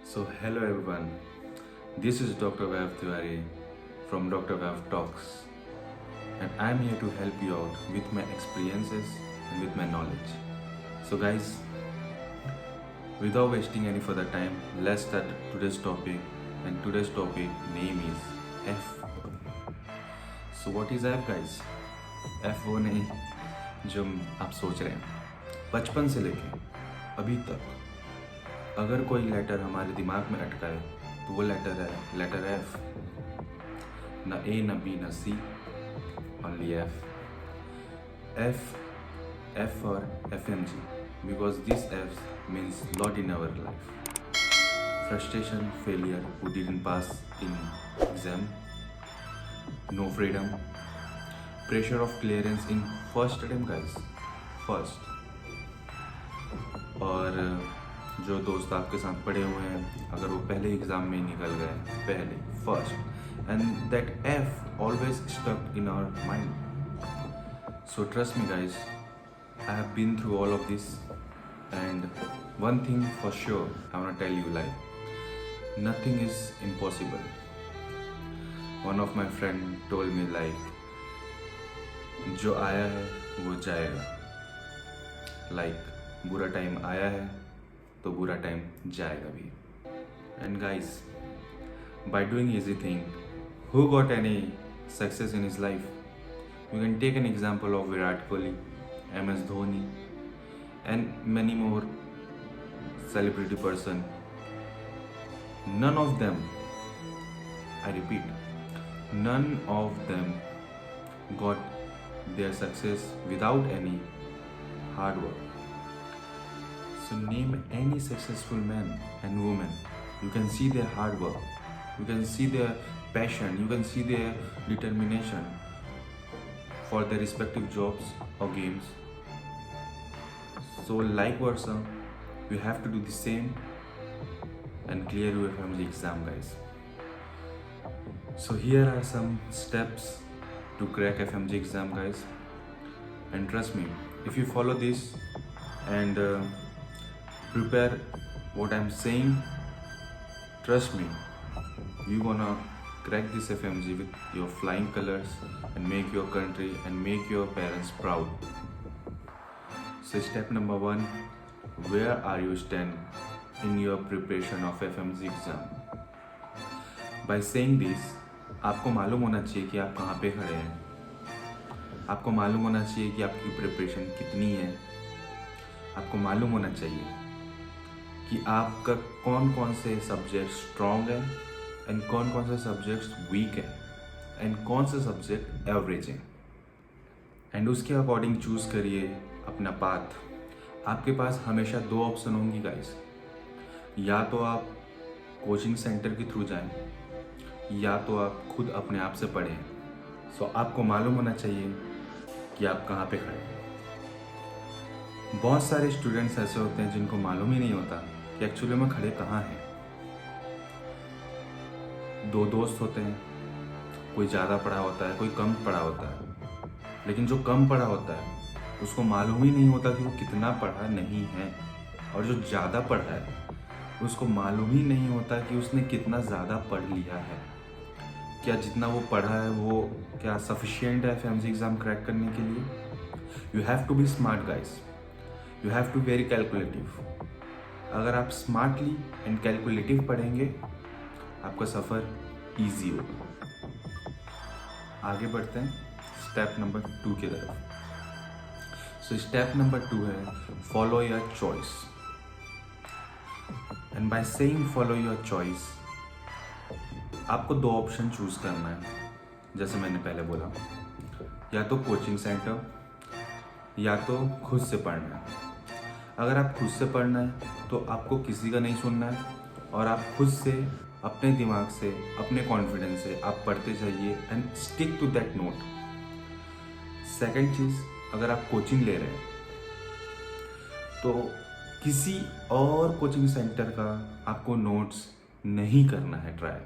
So, hello everyone. This is Dr. Vav Tiwari from Dr. Vav Talks, and I'm here to help you out with my experiences and with my knowledge. So, guys, without wasting any further time, let's start today's topic. And today's topic name is F. So, what is F, guys? F वो नहीं जो आप सोच रहे हैं। बचपन से लेके अभी तक अगर कोई लेटर हमारे दिमाग में अटका है तो वो लेटर एफ। ना ए ना बी ना C, only F. F for FMG because this F means lot in our life. Frustration, failure, who didn't pass in exam, no freedom, pressure of clearance in first attempt, guys, first. और जो दोस्त आपके साथ पढ़े हुए हैं, अगर वो पहले एग्ज़ाम में निकल गए, पहले first, and that F always stuck in our mind. So trust me guys, I have been through all of this, and one thing for sure I want to tell you, like nothing is impossible. One of my friend told me like जो आया है वो जाएगा. Like बुरा time आया है तो बुरा टाइम जाएगा भी. And guys, by doing easy thing, who got any success in his life? You can take an example of Virat Kohli, MS Dhoni, and many more celebrity person. None of them, I repeat, none of them got their success without any hard work. So name any successful man and woman. You can see their hard work. You can see their passion. You can see their determination for their respective jobs or games. So like versa, you have to do the same and clear your FMG exam, guys. So here are some steps to crack FMG exam, guys. And trust me, if you follow this and prepare what I'm saying, trust me, you gonna crack this FMG with your flying colors and make your country and make your parents proud. So step number 1, where are you stand in your preparation of FMG exam? By saying this, आपको मालूम होना चाहिए कि आप कहाँ पे खड़े हैं. आपको मालूम होना चाहिए कि आपकी प्रिपरेशन कितनी है. आपको मालूम होना चाहिए कि आपका कौन कौन से सब्जेक्ट स्ट्रॉन्ग है एंड कौन कौन से सब्जेक्ट्स वीक है एंड कौन से सब्जेक्ट एवरेज हैं. एंड उसके अकॉर्डिंग चूज़ करिए अपना पाथ. आपके पास हमेशा 2 ऑप्शन होंगी गाइस. या तो आप कोचिंग सेंटर के थ्रू जाएं, या तो आप खुद अपने आप से पढ़ें. सो आपको मालूम होना चाहिए कि आप कहाँ पे खड़े हैं. बहुत सारे स्टूडेंट्स ऐसे होते हैं जिनको मालूम ही नहीं होता कि एक्चुअली में खड़े कहाँ हैं. 2 दोस्त होते हैं, कोई ज़्यादा पढ़ा होता है, कोई कम पढ़ा होता है. लेकिन जो कम पढ़ा होता है उसको मालूम ही नहीं होता कि वो कितना पढ़ा नहीं है, और जो ज़्यादा पढ़ा है उसको मालूम ही नहीं होता कि उसने कितना ज़्यादा पढ़ लिया है. क्या जितना वो पढ़ा है वो क्या सफिशिएंट है FMG एग्ज़ाम क्रैक करने के लिए? You have to be smart guys. You have to very calculative. अगर आप स्मार्टली एंड कैलकुलेटिव पढ़ेंगे आपका सफ़र ईजी होगा. आगे बढ़ते हैं स्टेप नंबर 2 की तरफ. सो स्टेप नंबर 2 है follow your choice. And by saying follow your choice, आपको 2 ऑप्शन चूज़ करना है. जैसे मैंने पहले बोला, या तो कोचिंग सेंटर या तो खुद से पढ़ना है. अगर आप खुद से पढ़ना है तो आपको किसी का नहीं सुनना है, और आप खुद से अपने दिमाग से अपने कॉन्फिडेंस से आप पढ़ते जाइए and stick to that note. Second चीज़, अगर आप कोचिंग ले रहे हैं तो किसी और कोचिंग सेंटर का आपको नोट्स नहीं करना है ट्राई.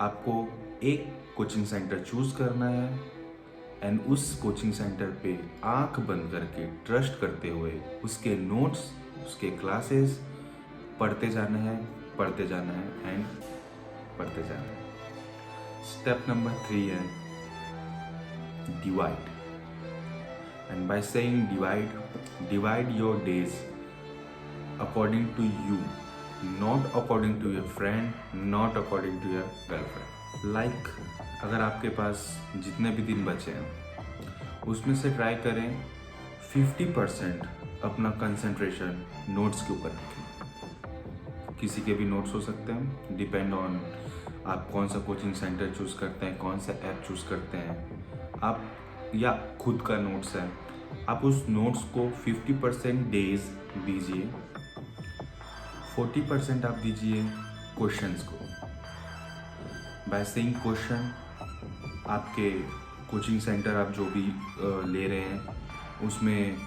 आपको एक कोचिंग सेंटर चूज़ करना है एंड उस कोचिंग सेंटर पे आंख बंद करके ट्रस्ट करते हुए उसके नोट्स, उसके क्लासेस पढ़ते जाना है पढ़ते जाना है एंड पढ़ते जाना है। स्टेप नंबर 3 है divide, and by saying divide your days according to you, not according to your friend, not according to your girlfriend. Like अगर आपके पास जितने भी दिन बचे हैं उसमें से ट्राई करें 50% अपना कंसंट्रेशन नोट्स के ऊपर रखें। किसी के भी नोट्स हो सकते हैं, डिपेंड ऑन आप कौन सा कोचिंग सेंटर चूज़ करते हैं, कौन सा ऐप चूज़ करते हैं आप, या खुद का नोट्स है। आप उस नोट्स को 50% डेज दीजिए, 40% आप दीजिए क्वेश्चंस को। बाय सेइंग क्वेश्चन, आपके कोचिंग सेंटर आप जो भी ले रहे हैं उसमें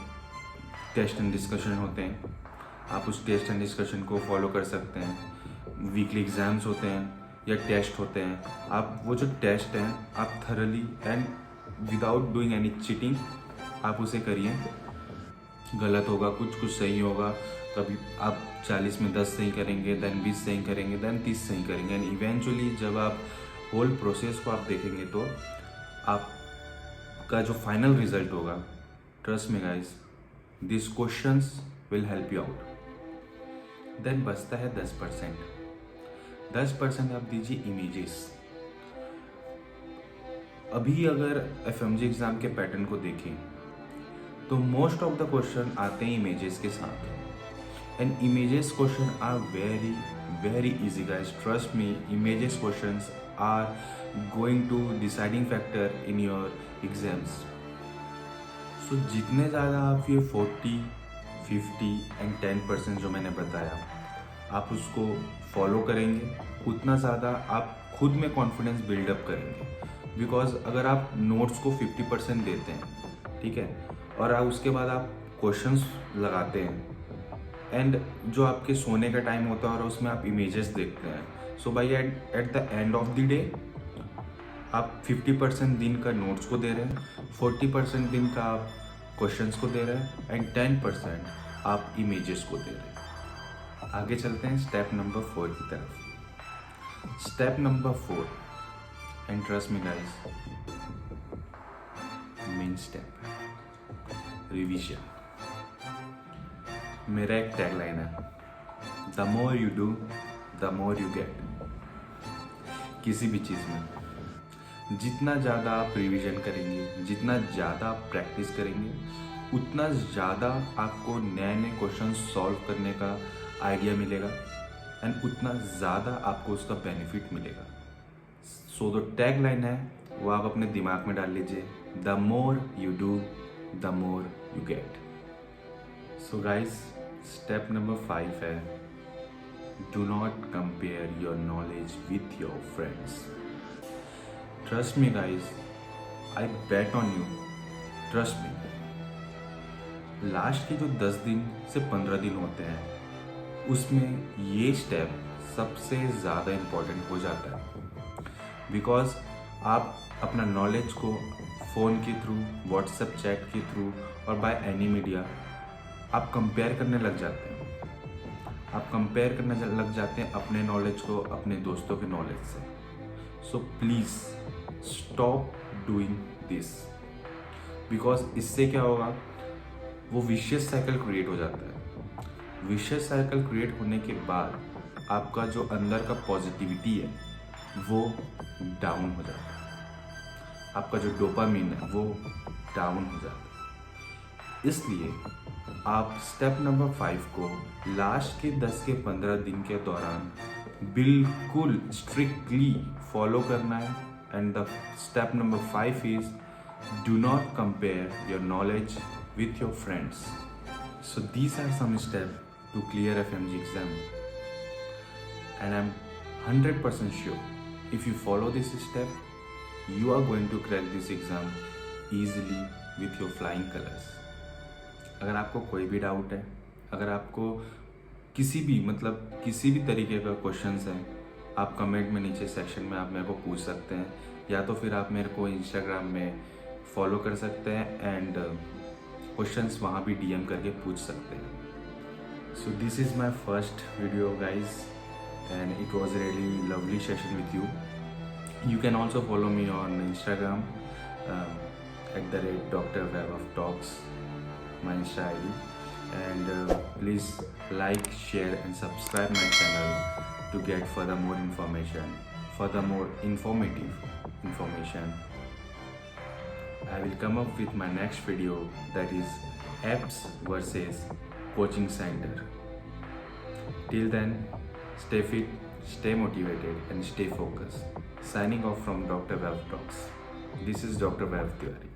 टेस्ट एंड डिस्कशन होते हैं, आप उस टेस्ट एंड डिस्कशन को फॉलो कर सकते हैं। वीकली एग्ज़ाम्स होते हैं या टेस्ट होते हैं, आप वो जो टेस्ट हैं आप thoroughly and without doing any cheating आप उसे करिए। गलत होगा कुछ सही होगा, कभी आप 40 में 10 सही करेंगे, देन 20 सही करेंगे, देन 30 सही करेंगे, एंड इवेंचुअली जब आप होल प्रोसेस को आप देखेंगे तो आपका जो फाइनल रिजल्ट होगा, trust me guys, this questions will help you out. Then बचता है 10%। 10% आप दीजिए इमेजेस। अभी अगर FMG एग्ज़ाम के पैटर्न को देखें तो मोस्ट ऑफ द क्वेश्चन आते हैं इमेजेस के साथ, and images question are very very easy guys, trust me. Images questions are going to deciding factor in your exams. So जितने ज़्यादा आप ये 40, 50 एंड 10% जो मैंने बताया आप उसको फॉलो करेंगे, उतना ज़्यादा आप खुद में कॉन्फिडेंस बिल्डअप करेंगे। बिकॉज अगर आप नोट्स को 50% देते हैं, ठीक है, और आप उसके बाद आप क्वेश्चंस लगाते हैं, एंड जो आपके सोने का टाइम होता है और उसमें आप इमेजेस देखते हैं, so by at the end of the day आप 50% दिन का नोट्स को दे रहे हैं, 40% दिन का आप क्वेश्चंस को दे रहे हैं, एंड 10% आप इमेजेस को दे रहे हैं। आगे चलते हैं स्टेप नंबर 4 की तरफ। Step number 4, and trust me guys, main step, revision. मेरा एक टैगलाइन है, the more you do the more you get. किसी भी चीज़ में जितना ज़्यादा आप रिवीजन करेंगे, जितना ज़्यादा आप प्रैक्टिस करेंगे, उतना ज़्यादा आपको नए नए क्वेश्चन सॉल्व करने का आइडिया मिलेगा, एंड उतना ज़्यादा आपको उसका बेनिफिट मिलेगा। सो जो टैग लाइन है वो आप अपने दिमाग में डाल लीजिए, the more you do the more you get. So guys, step number 5 है, do not compare your knowledge with your friends. Trust me guys, I bet on you, trust me. Last के जो 10 दिन से 15 दिन होते हैं उसमें ये स्टेप सबसे ज़्यादा इम्पोर्टेंट हो जाता है। बिकॉज आप अपना नॉलेज को फ़ोन के थ्रू, व्हाट्सएप चैट के थ्रू और बाय एनी मीडिया आप कंपेयर करने लग जाते हैं। आप कंपेयर करने लग जाते हैं अपने नॉलेज को अपने दोस्तों के नॉलेज से। So please stop doing this, because इससे क्या होगा, वो विशियस साइकिल क्रिएट हो जाता है। विशियस साइकिल क्रिएट होने के बाद आपका जो अंदर का पॉजिटिविटी है वो डाउन हो जाता है, आपका जो डोपामिन है वो डाउन हो जाता है। इसलिए आप स्टेप नंबर 5 को लास्ट के 10 के 15 दिन के दौरान बिल्कुल स्ट्रिक्टली फॉलो करना है, and the step number 5 is do not compare your knowledge with your friends. So these are some steps to clear FMG exam, and I'm 100% sure if you follow this step, you are going to crack this exam easily with your flying colors. अगर आपको कोई भी doubt है, अगर आपको किसी भी तरीके का क्वेश्चंस है, आप कमेंट में नीचे सेक्शन में आप मेरे को पूछ सकते हैं, या तो फिर आप मेरे को इंस्टाग्राम में फॉलो कर सकते हैं एंड क्वेश्चंस वहाँ भी DM करके पूछ सकते हैं। So this is my first video guys, and it was a really lovely session with you. You can also follow me on Instagram at the rate Dr. Web of Talks, my Insta ID. And please like, share, and subscribe my channel to get further more informative information. I will come up with my next video, that is apps versus coaching center. Till then, stay fit, stay motivated, and stay focused. Signing off from Dr. Web Talks. This is Dr. Web Tiwari.